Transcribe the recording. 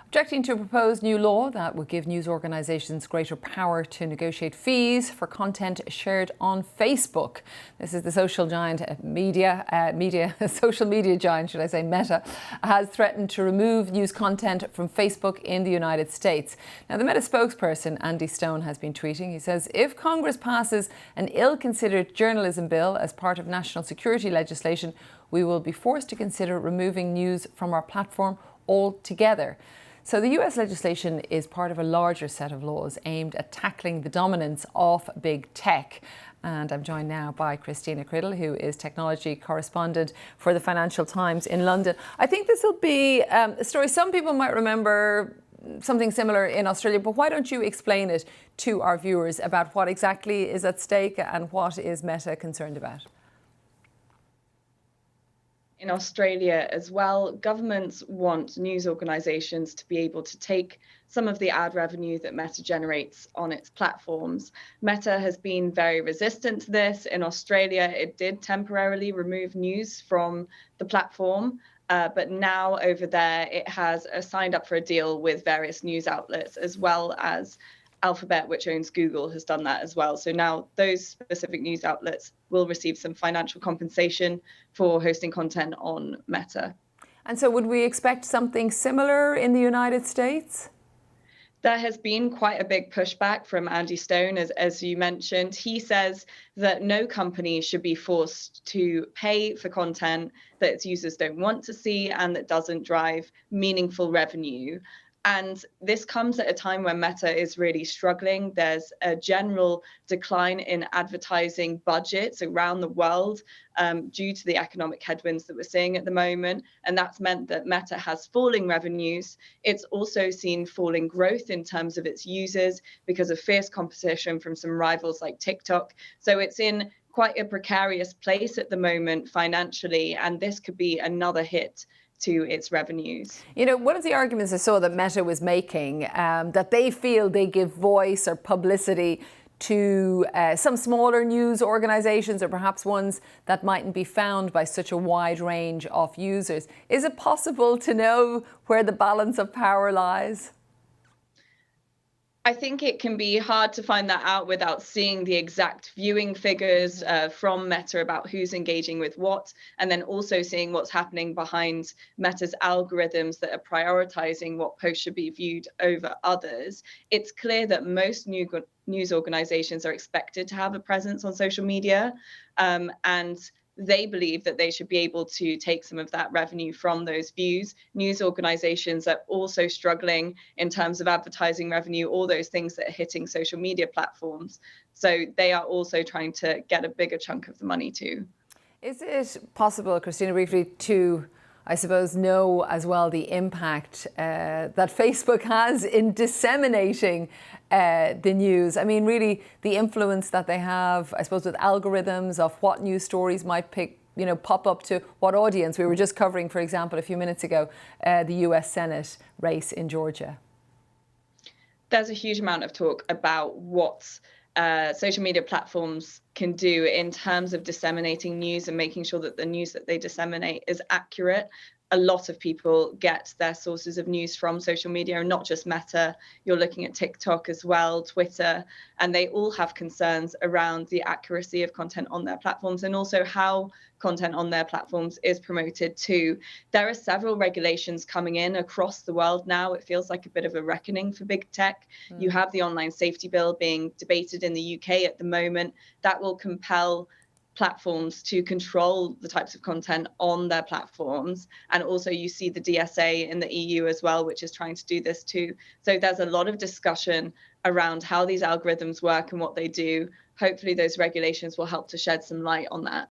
Objecting to a proposed new law that would give news organisations greater power to negotiate fees for content shared on Facebook. This is the social giant social media giant, should I say, Meta, has threatened to remove news content from Facebook in the United States. Now, the Meta spokesperson, Andy Stone, has been tweeting. He says, if Congress passes an ill-considered journalism bill as part of national security legislation, we will be forced to consider removing news from our platform altogether. So the US legislation is part of a larger set of laws aimed at tackling the dominance of big tech. And I'm joined now by Christina Criddle, who is technology correspondent for the Financial Times in London. I think this will be a story some people might remember something similar in Australia, but why don't you explain it to our viewers about what exactly is at stake and what is Meta concerned about? In Australia as well, governments want news organisations to be able to take some of the ad revenue that Meta generates on its platforms. Meta has been very resistant to this. In Australia, it did temporarily remove news from the platform. But now over there, it has signed up for a deal with various news outlets, as well as Alphabet, which owns Google, has done that as well. So now those specific news outlets will receive some financial compensation for hosting content on Meta. And so would we expect something similar in the United States? There has been quite a big pushback from Andy Stone, as you mentioned. He says that no company should be forced to pay for content that its users don't want to see and that doesn't drive meaningful revenue. And this comes at a time when Meta is really struggling. There's a general decline in advertising budgets around the world due to the economic headwinds that we're seeing at the moment. And that's meant that Meta has falling revenues. It's also seen falling growth in terms of its users because of fierce competition from some rivals like TikTok. So it's in quite a precarious place at the moment financially, and this could be another hit to its revenues. You know, one of the arguments I saw that Meta was making, that they feel they give voice or publicity to some smaller news organisations or perhaps ones that mightn't be found by such a wide range of users. Is it possible to know where the balance of power lies? I think it can be hard to find that out without seeing the exact viewing figures from Meta about who's engaging with what, and then also seeing what's happening behind Meta's algorithms that are prioritizing what posts should be viewed over others. It's clear that most news organizations are expected to have a presence on social media, and they believe that they should be able to take some of that revenue from those views. News organizations are also struggling in terms of advertising revenue, all those things that are hitting social media platforms. So they are also trying to get a bigger chunk of the money too. Is it possible, Christina, briefly, to I suppose, know as well the impact that Facebook has in disseminating the news? I mean, really, the influence that they have, I suppose, with algorithms of what news stories might pop up to what audience. We were just covering, for example, a few minutes ago, the US Senate race in Georgia. There's a huge amount of talk about what social media platforms can do in terms of disseminating news and making sure that the news that they disseminate is accurate. A lot of people get their sources of news from social media, and not just Meta. You're looking at TikTok as well, Twitter, and they all have concerns around the accuracy of content on their platforms and also how content on their platforms is promoted too. There are several regulations coming in across the world now. It feels like a bit of a reckoning for big tech. You have the online safety bill being debated in the UK at the moment. That will compel platforms to control the types of content on their platforms. And also you see the DSA in the EU as well, which is trying to do this too. So there's a lot of discussion around how these algorithms work and what they do. Hopefully those regulations will help to shed some light on that.